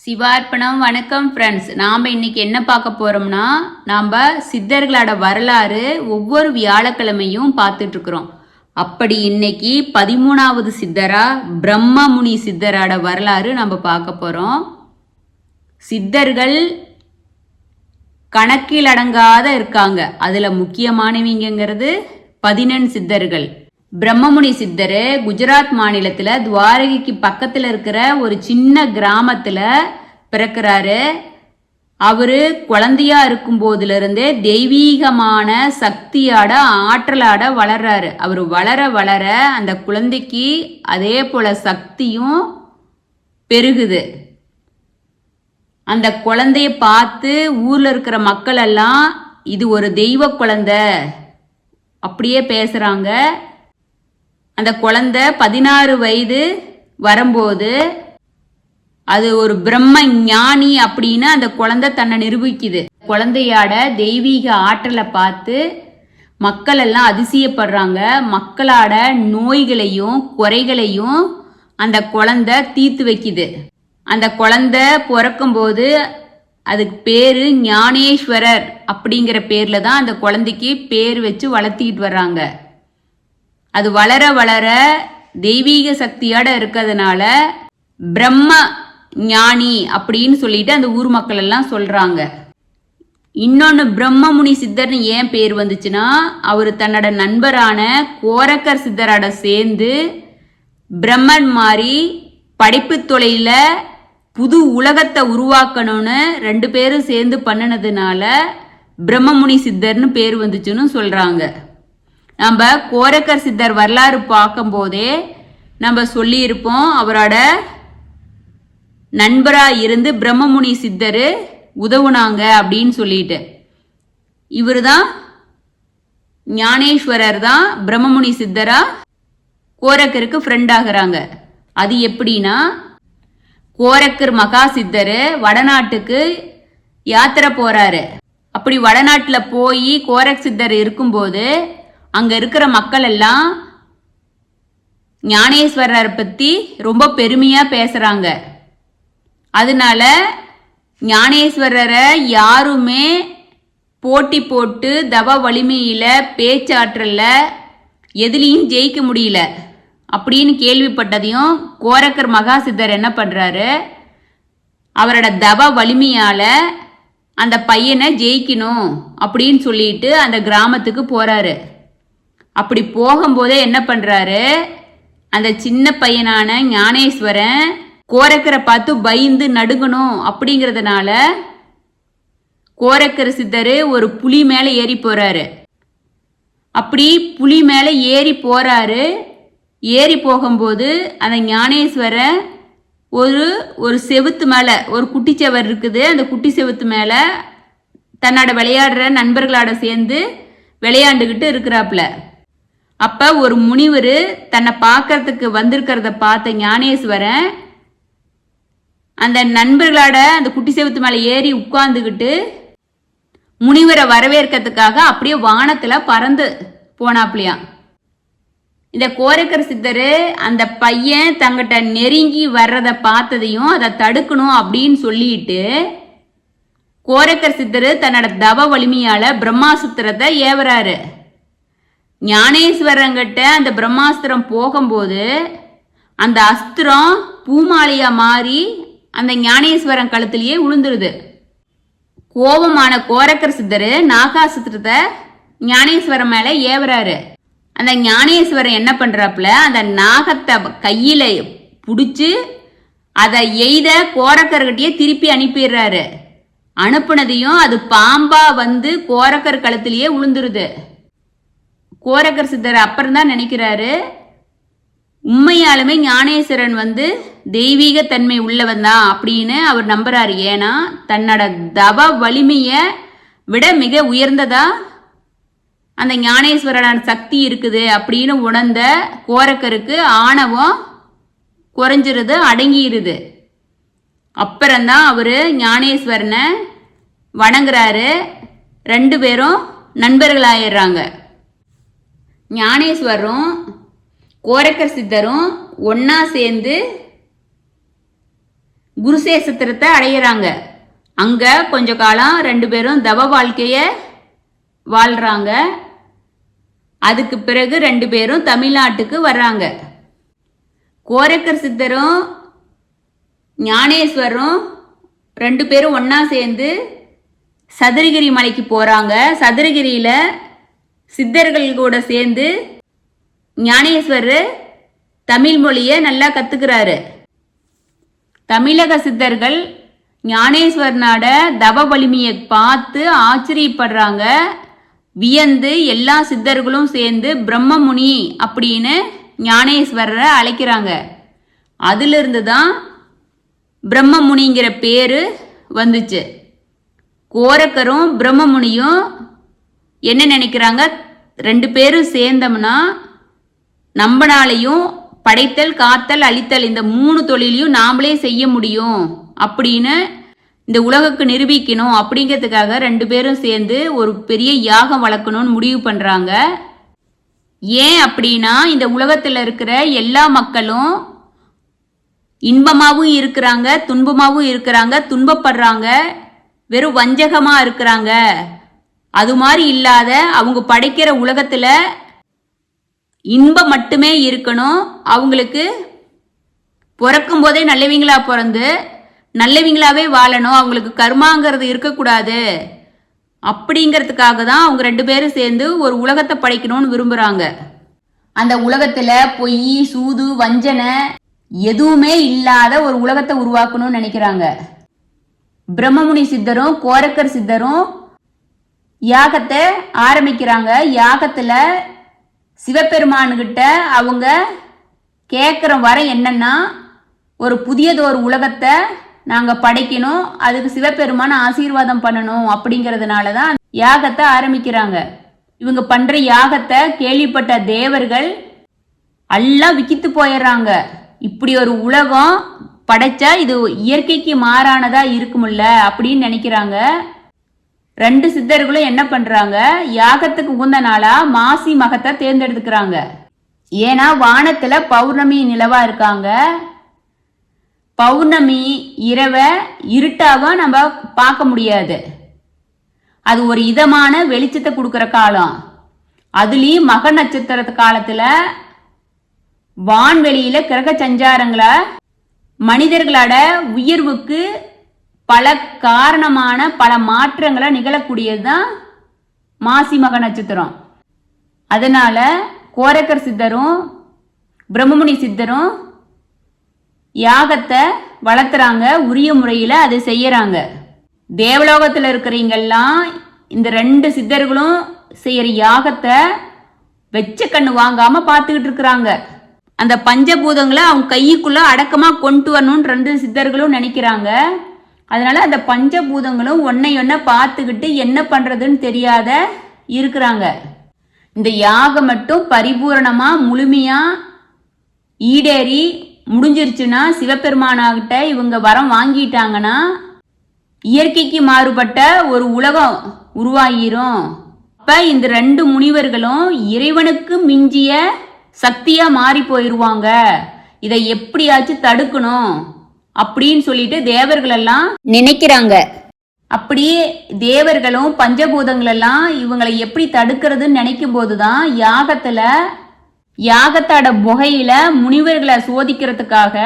சிவார்ப்பணம். வணக்கம் ஃப்ரெண்ட்ஸ். நாம் இன்னைக்கு என்ன பார்க்க போகிறோம்னா, நாம் சித்தர்களோட வரலாறு ஒவ்வொரு வியாழக்கிழமையும் பார்த்துட்டு இருக்கிறோம். அப்படி இன்னைக்கு 13வது சித்தரா பிரம்மமுனி சித்தரோட வரலாறு நம்ம பார்க்க போகிறோம். சித்தர்கள் கணக்கில் அடங்காத இருக்காங்க. அதில் முக்கியமானவங்கிறது 14 சித்தர்கள். பிரம்மமுனி சித்தர் குஜராத் மாநிலத்தில் துவாரகைக்கு பக்கத்தில் இருக்கிற ஒரு சின்ன கிராமத்தில் பிறக்கிறாரு. அவரு குழந்தையா இருக்கும் போதிலிருந்தே தெய்வீகமான சக்தியாட ஆற்றலாட வளர்றாரு. அவர் வளர வளர அந்த குழந்தைக்கு அதே போல சக்தியும் பெருகுது. அந்த குழந்தைய பார்த்து ஊர்ல இருக்கிற மக்கள் எல்லாம் இது ஒரு தெய்வ குழந்தை அப்படியே பேசுறாங்க. அந்த குழந்தை 16 வயது வரும்போது அது ஒரு பிரம்ம ஞானி அப்படின்னு அந்த குழந்தை தன்னை நிரூபிக்குது. குழந்தையாட தெய்வீக ஆற்றலை பார்த்து மக்கள் எல்லாம் அதிசயப்படுறாங்க. மக்களோட நோய்களையும் குறைகளையும் அந்த குழந்தை தீர்த்து வைக்குது. அந்த குழந்தை பிறக்கும்போது அதுக்கு பேரு ஞானேஸ்வரர் அப்படிங்கிற பேர்ல தான் அந்த குழந்தைக்கு பேர் வச்சு வளர்த்திக்கிட்டு வர்றாங்க. அது வளர வளர தெய்வீக சக்தியோட இருக்கிறதுனால பிரம்ம ஞானி அப்படின்னு சொல்லிட்டு அந்த ஊர் மக்கள் எல்லாம் சொல்றாங்க. இன்னொன்று பிரம்மமுனி சித்தர்னு ஏன் பேர் வந்துச்சுன்னா, அவர் தன்னோட நண்பரான கோரக்கர் சித்தரோட சேர்ந்து பிரம்மன் மாதிரி படைப்பு தொழில புது உலகத்தை உருவாக்கணும்னு 2 பேரும் சேர்ந்து பண்ணினதுனால பிரம்மமுனி சித்தர்னு பேர் வந்துச்சுன்னு சொல்றாங்க. நம்ம கோரக்கர் சித்தர் வரலாறு பார்க்கும் போதே நம்ம சொல்லியிருப்போம், அவரோட நண்பரா இருந்து பிரம்மமுனி சித்தர் உதவுனாங்க அப்படின்னு சொல்லிட்டு. இவர் தான் ஞானேஸ்வரர் தான் பிரம்மமுனி சித்தரா கோரக்கருக்கு ஃப்ரெண்ட் ஆகிறாங்க. அது எப்படின்னா, கோரக்கர் மகா சித்தர் வடநாட்டுக்கு யாத்திரை போறாரு. அப்படி வடநாட்டில் போய் கோரக் சித்தர் இருக்கும்போது அங்க இருக்கிற மக்கள் எல்லாம் ஞானேஸ்வரரை பத்தி ரொம்ப பெருமையா பேசுறாங்க. அதனால ஞானேஸ்வரரை யாருமே போட்டி போட்டு தவ வலிமையில பேச்சாற்றல்ல எதுலையும் ஜெயிக்க முடியல அப்படின்னு கேள்விப்பட்டதையும் கோரக்கர் மகா சித்தர் என்ன பண்றாரு, அவரோட தவ வலிமையால அந்த பையனை ஜெயிக்கணும் அப்படின்னு சொல்லிட்டு அந்த கிராமத்துக்கு போறாரு. அப்படி போகும்போதே என்ன பண்றாரு, அந்த சின்ன பையனான ஞானேஸ்வரன் கோரக்கரை பார்த்து பயந்து நடுங்கணும் அப்படிங்கிறதுனால கோரக்கர் சித்தர் ஒரு புலி மேல ஏறி போறாரு. அப்படி புலி மேல ஏறி போறாரு. ஏறி போகும்போது அந்த ஞானேஸ்வரன் ஒரு செவுத்து மேல, ஒரு குட்டி செவர் இருக்குது, அந்த குட்டி செவுத்து மேல தன்னோட விளையாடுற நண்பர்களோட சேர்ந்து விளையாண்டுகிட்டு இருக்கிறாப்புல. அப்ப ஒரு முனிவர் தன்னை பார்க்கறதுக்கு வந்திருக்கிறத பார்த்த ஞானேஸ்வரன் அந்த நண்பர்களோட அந்த குட்டி செவுத்து மேல ஏறி உட்கார்ந்துகிட்டு முனிவரை வரவேற்கிறதுக்காக அப்படியே வானத்துல பறந்து போனாப்லையா. இந்த கோரக்கர் சித்தர் அந்த பையன் தங்கிட்ட நெருங்கி வர்றத பார்த்ததையும் அதை தடுக்கணும் அப்படின்னு சொல்லிட்டு கோரக்கர் சித்தர் தன்னோட தவ வலிமையால பிரம்மாஸ்திரத்தை ஏவறாரு. ஞானேஸ்வரங்கிட்ட அந்த பிரம்மாஸ்திரம் போகும்போது அந்த அஸ்திரம் பூமாலையா மாறி அந்த ஞானேஸ்வரன் கழுத்திலேயே விழுந்துருது. கோபமான கோரக்கர் சித்தர் நாகாஸ்திரத்தை ஞானேஸ்வரன் மேல ஏவறாரு. அந்த ஞானேஸ்வரன் என்ன பண்றாப்புல, அந்த நாகத்தை கையில பிடிச்சு அதை எய்த கோரக்கர்கிட்டயே திருப்பி அனுப்பிடுறாரு. அனுப்புனதையும் அது பாம்பா வந்து கோரக்கர் கழுத்திலேயே விழுந்துருது. கோரக்கர் சித்தர் அப்புறம் தான் நினைக்கிறாரு, உண்மையாலுமே ஞானேஸ்வரன் வந்து தெய்வீக தன்மை உள்ளவன் தான் அப்படின்னு அவர் நம்புறாரு. ஏன்னா தன்னோட தவ வலிமைய விட மிக உயர்ந்ததா அந்த ஞானேஸ்வரன் சக்தி இருக்குது அப்படின்னு உணர்ந்த கோரக்கருக்கு ஆணவம் குறைஞ்சிருது, அடங்கிருது. அப்புறம்தான் அவரு ஞானேஸ்வரனை வணங்குறாரு. 2 பேரும் நண்பர்களாயிடுறாங்க. ஞானேஸ்வரும் கோரக்கர் சித்தரும் ஒன்னா சேர்ந்து குருசேசத்திரத்தை அடையிறாங்க. அங்க கொஞ்ச காலம் 2 பேரும் தவ வாழ்க்கைய வாழ்றாங்க. அதுக்கு பிறகு 2 பேரும் தமிழ்நாட்டுக்கு வர்றாங்க. கோரக்கர் சித்தரும் ஞானேஸ்வரும் 2 பேரும் ஒன்னா சேர்ந்து சதுரகிரி மலைக்கு போறாங்க. சதுரகிரியில சித்தர்கள் கூட சேர்ந்து ஞானேஸ்வரர் தமிழ் மொழியை நல்லா கத்துக்கிறாரு. தமிழக சித்தர்கள் ஞானேஸ்வரனோட தவ வலிமையை பார்த்து ஆச்சரியப்படுறாங்க. வியந்து எல்லா சித்தர்களும் சேர்ந்து பிரம்மமுனி அப்படின்னு ஞானேஸ்வரரை அழைக்கிறாங்க. அதிலிருந்து தான் பிரம்மமுனிங்கிற பேரு வந்துச்சு. கோரக்கரும் பிரம்மமுனியும் என்ன நினைக்கிறாங்க, 2 பேரும் சேர்ந்தோம்னா நம்மளாலையும் படைத்தல், காத்தல், அழித்தல் இந்த 3 தொழிலையும் நாமளே செய்ய முடியும் அப்படின்னு இந்த உலகுக்கு நிரூபிக்கணும். அப்படிங்கிறதுக்காக 2 பேரும் சேர்ந்து ஒரு பெரிய யாகம் வளர்க்கணும்னு முடிவு பண்றாங்க. ஏன் அப்படின்னா இந்த உலகத்தில் இருக்கிற எல்லா மக்களும் இன்பமாகவும் இருக்கிறாங்க, துன்பமாகவும் இருக்கிறாங்க, துன்பப்படுறாங்க, வெறும் வஞ்சகமா இருக்கிறாங்க. அது மாதிரி இல்லாத அவங்க படைக்கிற உலகத்துல இன்பம் மட்டுமே இருக்கணும். அவங்களுக்கு பிறக்கும் போதே நல்லவங்களா பிறந்து நல்லவங்களாவே வாழணும். அவங்களுக்கு கர்மாங்கிறது இருக்கக்கூடாது. அப்படிங்கிறதுக்காக தான் அவங்க 2 பேரும் சேர்ந்து ஒரு உலகத்தை படைக்கணும்னு விரும்புறாங்க. அந்த உலகத்துல பொய், சூது, வஞ்சனை எதுவுமே இல்லாத ஒரு உலகத்தை உருவாக்கணும்னு நினைக்கிறாங்க. பிரம்மமுனி சித்தரும் கோரக்கர் சித்தரும் யாகத்தை ஆரம்பிக்கிறாங்க. யாகத்துல சிவபெருமானுகிட்ட அவங்க கேட்குற வர என்னன்னா, ஒரு புதியதொரு உலகத்தை நாங்கள் படைக்கணும், அதுக்கு சிவபெருமான ஆசீர்வாதம் பண்ணணும் அப்படிங்கிறதுனால தான் யாகத்தை ஆரம்பிக்கிறாங்க. இவங்க பண்ற யாகத்தை கேள்விப்பட்ட தேவர்கள் எல்லாம் விக்கித்து போயிடுறாங்க. இப்படி ஒரு உலகம் படைச்சா இது இயற்கைக்கு மாறானதா இருக்குமில்ல அப்படின்னு நினைக்கிறாங்க. 2 சித்தர்களும் என்ன பண்றாங்க, யாகத்துக்கு உகந்த நாளா மாசி மகத்தை தேர்ந்தெடுத்துக்கிறாங்க. ஏன்னா வானத்துல பௌர்ணமி நிலவா இருக்காங்க. பௌர்ணமி இரவை இருட்டாவ நம்ம பார்க்க முடியாது. அது ஒரு இதமான வெளிச்சத்தை கொடுக்கிற காலம். அதுலயும் மக நட்சத்திர காலத்துல வான்வெளியில கிரக சஞ்சாரங்களை மனிதர்களோட உயர்வுக்கு பல காரணமான பல மாற்றங்களை நிகழக்கூடியதுதான் மாசி மக நட்சத்திரம். அதனால கோரக்கர் சித்தரும் பிரம்மமுனி சித்தரும் யாகத்தை வளர்த்துறாங்க. உரிய முறையில் அதை செய்யறாங்க. தேவலோகத்தில் இருக்கிறவங்கெல்லாம் இந்த 2 சித்தர்களும் செய்யற யாகத்தை வெச்ச கண்ணு வாங்காம பார்த்துக்கிட்டு இருக்கிறாங்க. அந்த பஞ்சபூதங்களை அவங்க கைக்குள்ள அடக்கமா கொண்டு வரணும்னு 2 சித்தர்களும் நினைக்கிறாங்க. அதனால அந்த பஞ்சபூதங்களும் ஒன்ன பார்த்துக்கிட்டு என்ன பண்றதுன்னு தெரியாத இருக்கிறாங்க. இந்த யாகம் மட்டும் பரிபூரணமா முழுமையா ஈடேறி முடிஞ்சிருச்சுன்னா, சிவபெருமானாகிட்ட இவங்க வரம் வாங்கிட்டாங்கன்னா இயற்கைக்கு மாறுபட்ட ஒரு உலகம் உருவாகிரும். அப்ப இந்த 2 முனிவர்களும் இறைவனுக்கு மிஞ்சிய சக்தியா மாறி போயிருவாங்க. இதை எப்படியாச்சும் தடுக்கணும் அப்படின்னு சொல்லிட்டு தேவர்கள் எல்லாம் நினைக்கிறாங்க. அப்படியே தேவர்களும் பஞ்சபூதங்கள் எல்லாம் இவங்களை எப்படி தடுக்கிறதுன்னு நினைக்கும் போதுதான் யாகத்தோட புகையில முனிவர்களை சோதிக்கிறதுக்காக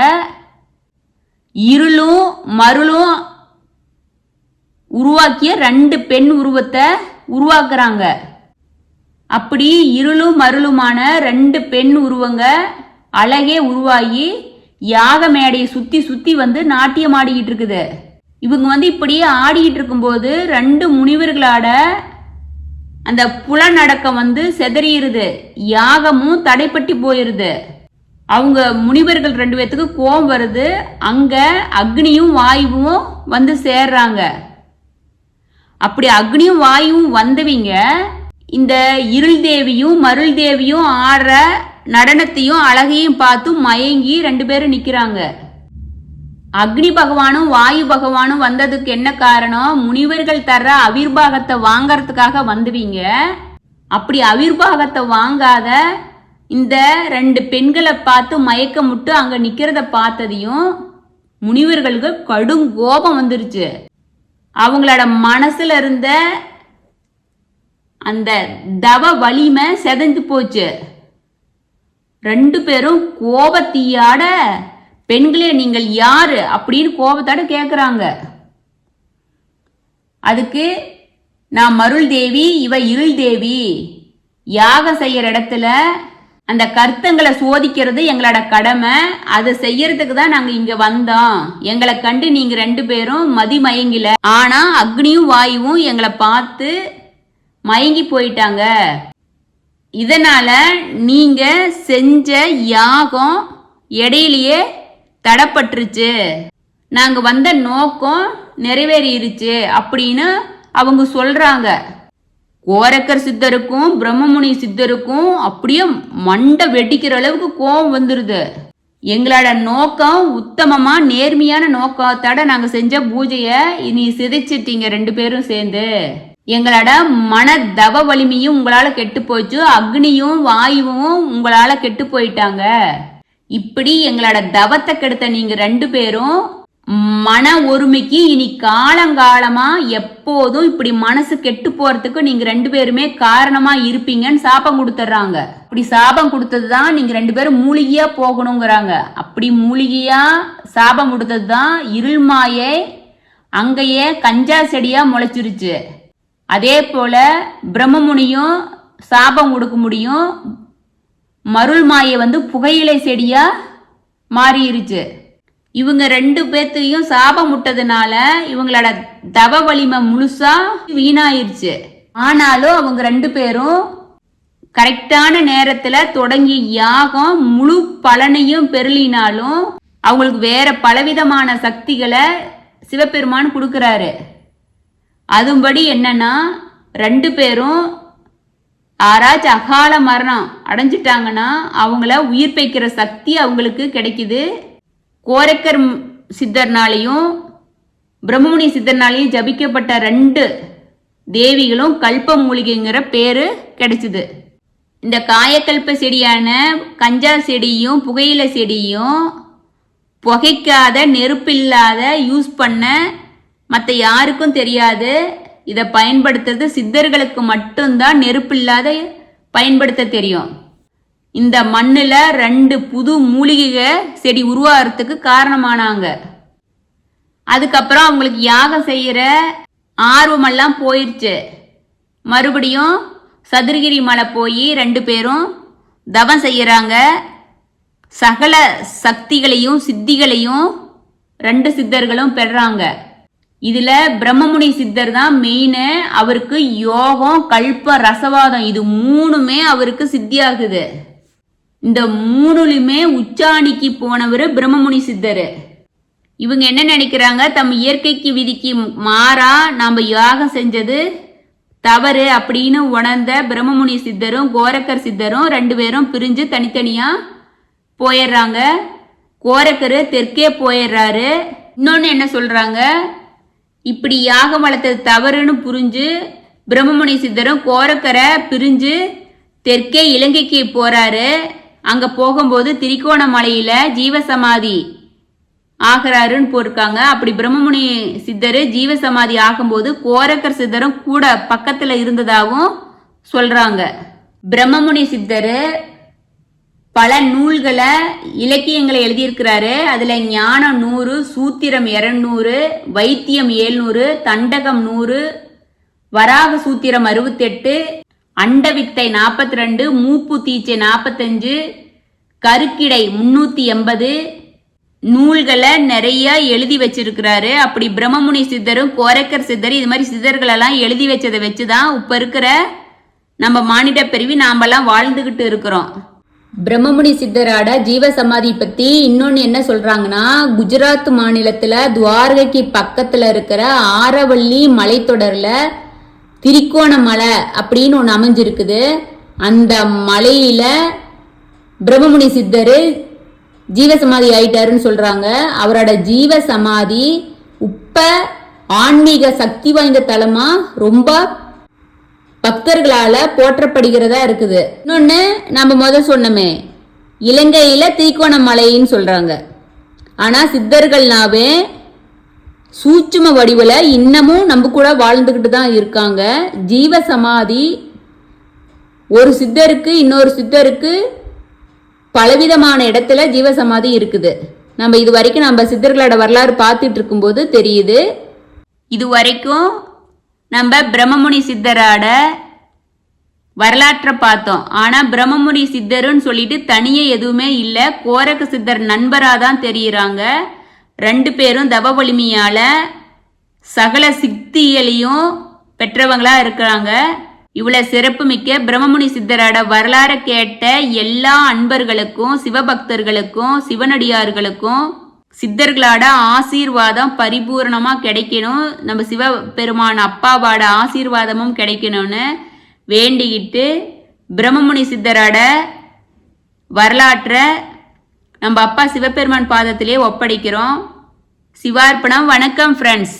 இருளும் மருளும் உருவாக்கிய 2 பெண் உருவத்தை உருவாக்குறாங்க. அப்படி இருளும் மருளுமான 2 பெண் உருவங்க அழகே உருவாகி யாக மேடையை சுத்தி சுத்தி வந்து நாட்டியம் ஆடிக்கிட்டு இருக்குது. இவங்க இப்படியே ஆடிக்கிட்டு இருக்கும்போது 2 முனிவர்களோட அந்த புலநடக்கம் செதறிடுது. யாகமும் தடைப்பட்டு போயிருது. அவங்க முனிவர்கள் 2 பேத்துக்கு கோபம் வருது. அங்க அக்னியும் வாயுவும் சேர்றாங்க. அப்படி அக்னியும் வாயுவும் வந்தவங்க இந்த இருள் தேவியும் மருள் தேவியும் ஆடுற நடனத்தையும் அழகையும் பார்த்து மயங்கி 2 பேரும் நிக்கிறாங்க. அக்னி பகவானும் வாயு பகவானும் வந்ததுக்கு என்ன காரணம், முனிவர்கள் தர்ற அவிர்வாகத்தை வாங்கறதுக்காக வந்துவீங்க. அப்படி அவிர்வாகத்தை வாங்காத இந்த 2 பெண்களை பார்த்து மயக்கமுட்டு அங்க நிக்கிறத பார்த்ததையும் முனிவர்களுக்கு கடும் கோபம் வந்துருச்சு. அவங்களோட மனசுல இருந்த அந்த தவ வலிமை செதஞ்சு போச்சு. 2 பேரும் கோபத்தீயாட, பெண்களே நீங்கள் யாரு அப்படின்னு கோபத்தோட கேக்குறாங்க. அதுக்கு நான் மருள் தேவி, இவ இருள் தேவி. யாகம் செய்யற இடத்துல அந்த கர்த்தங்களை சோதிக்கிறது எங்களோட கடமை. அதை செய்யறதுக்கு தான் நாங்க இங்க வந்தோம். எங்களை கண்டு நீங்க 2 பேரும் மதிமயங்கில. ஆனா அக்னியும் வாயுவும் எங்களை பார்த்து மயங்கி போயிட்டாங்க. இதனால நீங்க செஞ்ச யாகம் இடையிலேயே தடப்பட்டுருச்சு. நாங்க வந்த நோக்கம் நிறைவேறிருச்சு அப்படின்னு அவங்க சொல்றாங்க. கோரக்கர் சித்தருக்கும் பிரம்மமுனி சித்தருக்கும் அப்படியே மண்டை வெடிக்கிற அளவுக்கு கோபம் வந்துருது. எங்களோட நோக்கம் உத்தமமா நேர்மையான நோக்கத்தோட நாங்க செஞ்ச பூஜைய இனி சிதைச்சிட்டீங்க 2 பேரும் சேர்ந்து. எங்களோட மன தவ வலிமையும் உங்களால கெட்டு போச்சு, அக்னியும் வாயுவும் உங்களால கெட்டு போயிட்டாங்க. இப்படி எங்களோட தவத்தை கெடுத்த நீங்க 2 பேரும் மன ஒருமைக்கு இனி காலங்காலமா எப்போதும் இப்படி மனசு கெட்டு போறதுக்கு நீங்க 2 பேருமே காரணமா இருப்பீங்கன்னு சாபம் கொடுத்துறாங்க. அப்படி சாபம் கொடுத்ததுதான் நீங்க 2 பேரும் மூலிகையா போகணுங்கிறாங்க. அப்படி மூலிகையா சாபம் கொடுத்ததுதான் இருள் மாயை அங்கேயே கஞ்சா செடியா முளைச்சிருச்சு. அதே போல பிரம்மமுனியும் சாபம் கொடுக்க முடியும். மருள் மாயை புகையிலை செடியா மாறிருச்சு. இவங்க 2 பேர்த்தையும் சாபம் விட்டதுனால இவங்களோட தவ வலிமை முழுசா வீணாயிருச்சு. ஆனாலும் அவங்க 2 பேரும் கரெக்டான நேரத்துல தொடங்கிய யாகம் முழு பலனையும் பெறலினாலும் அவங்களுக்கு வேற பலவிதமான சக்திகளை சிவபெருமான் கொடுக்கிறாரு. அதுபடி என்னன்னா 2 பேரும் ஆராய்ச்சி அகால மரணம் அடைஞ்சிட்டாங்கன்னா அவங்கள உயிர்ப்பிக்கிற சக்தி அவங்களுக்கு கிடைக்குது. கோரக்கர் சித்தர்னாலையும் பிரம்மமுனி சித்தர்னாலையும் ஜபிக்கப்பட்ட 2 தேவிகளும் கல்ப மூலிகைங்கிற பேரு கிடைச்சது. இந்த காயக்கல்ப செடியான கஞ்சா செடியும் புகையில செடியும் புகைக்காத நெருப்பில்லாத யூஸ் பண்ண மற்ற யாருக்கும் தெரியாது. இதை பயன்படுத்துறது சித்தர்களுக்கு மட்டும்தான் நெருப்பில்லாத பயன்படுத்த தெரியும். இந்த மண்ணுல 2 புது மூலிகை செடி உருவாகிறதுக்கு காரணமானாங்க. அதுக்கப்புறம் அவங்களுக்கு யாகம் செய்யற ஆர்வமெல்லாம் போயிடுச்சு. மறுபடியும் சதுரகிரி மலை போய் 2 பேரும் தவம் செய்யறாங்க. சகல சக்திகளையும் சித்திகளையும் 2 சித்தர்களும் பெறாங்க. இதுல பிரம்மமுனி சித்தர் தான் மெயின். அவருக்கு யோகம் கல்ப ரசவாதம் இது 3மே அவருக்கு சித்தியாகுது. இந்த 3லுமே உச்சாணிக்கு போனவர் பிரம்மமுனி சித்தர். இவங்க என்ன நினைக்கிறாங்க, தம் இயற்கைக்கு விதிக்கு மாறா நாம யாகம் செஞ்சது தவறு அப்படின்னு உணர்ந்த பிரம்மமுனி சித்தரும் கோரக்கர் சித்தரும் 2 பேரும் பிரிஞ்சு தனித்தனியா போயிடுறாங்க. கோரக்கர் தெற்கே போயிடுறாரு. இன்னொன்னு என்ன சொல்றாங்க, இப்படி யாகம் வளர்த்தது தவறுன்னு புரிஞ்சு பிரம்மமுனி சித்தரும் கோரக்கரை பிரிஞ்சு தெற்கே இலங்கைக்கு போறாரு. அங்க போகும்போது திரிகோணமலையில ஜீவசமாதி ஆகிறாருன்னு போட்டிருக்காங்க. அப்படி பிரம்மமுனி சித்தரு ஜீவசமாதி ஆகும்போது கோரக்கர் சித்தரும் கூட பக்கத்துல இருந்ததாகவும் சொல்றாங்க. பிரம்மமுனி சித்தரு பல நூல்களை இலக்கியங்களை எழுதியிருக்கிறாரு. அதுல ஞானம் 100, சூத்திரம் 200, வைத்தியம் 700, தண்டகம் 100, வராக சூத்திரம் 68, அண்டவித்தை 42, மூப்பு தீச்சை 45, கருக்கிடை 380 நூல்களை நிறைய எழுதி வச்சிருக்கிறாரு. அப்படி பிரம்மமுனி சித்தரும் கோரக்கர் சித்தர் இது மாதிரி சித்தர்கள் எல்லாம் எழுதி வச்சதை வச்சுதான் இப்ப இருக்கிற நம்ம மானிட பிரிவி நாமெல்லாம் வாழ்ந்துகிட்டு இருக்கிறோம். பிரம்மமுனி சித்தரோட ஜீவசமாதி பத்தி இன்னொன்னு என்ன சொல்றாங்கன்னா, குஜராத் மாநிலத்துல துவாரகைக்கு பக்கத்துல இருக்கிற ஆரவள்ளி மலைத்தொடர்ல திரிகோணமலை அப்படின்னு ஒன்று அமைஞ்சிருக்குது. அந்த மலையில பிரம்மமுனி சித்தரு ஜீவசமாதி ஆயிட்டாருன்னு சொல்றாங்க. அவரோட ஜீவசமாதி உப்ப ஆன்மீக சக்தி வாய்ந்த தலமா ரொம்ப பக்தர்களால போற்றப்படுகிறதா இருக்குது. இன்னொன்னு நம்ம சொன்னோமே, இலங்கையில திரிகோணமலைன்னு சொல்றாங்க. ஆனா சித்தர்கள்னாவே சூட்சும வடிவில் இன்னமும் நம்ம கூட வாழ்ந்துக்கிட்டு தான் இருக்காங்க. ஜீவ சமாதி ஒரு சித்தருக்கு இன்னொரு சித்தருக்கு பலவிதமான இடத்துல ஜீவசமாதி இருக்குது. நம்ம இது வரைக்கும் நம்ம சித்தர்களோட வரலாறு பார்த்துட்டு இருக்கும்போது தெரியுது. இது வரைக்கும் நம்ம பிரம்மமுனி சித்தரோட வரலாற்றை பார்த்தோம். ஆனால் பிரம்மமுனி சித்தருன்னு சொல்லிட்டு தனியே எதுவுமே இல்லை. கோரக சித்தர் நண்பராக தான் தெரியுறாங்க. 2 பேரும் தவ வலிமையால் சகல சித்திகளையும் பெற்றவங்களா இருக்கிறாங்க. இவ்வளோ சிறப்புமிக்க பிரம்மமுனி சித்தரோட வரலாறை கேட்ட எல்லா அன்பர்களுக்கும் சிவபக்தர்களுக்கும் சிவனடியார்களுக்கும் சித்தர்களோட ஆசீர்வாதம் பரிபூர்ணமாக கிடைக்கணும், நம்ம சிவபெருமான் அப்பாவோட ஆசீர்வாதமும் கிடைக்கணும்னு வேண்டிக்கிட்டு பிரம்மமுனி சித்தரோட வரலாற்றை நம்ம அப்பா சிவபெருமான் பாதத்திலே ஒப்படைக்கிறோம். சிவார்ப்பணம். வணக்கம் ஃப்ரெண்ட்ஸ்.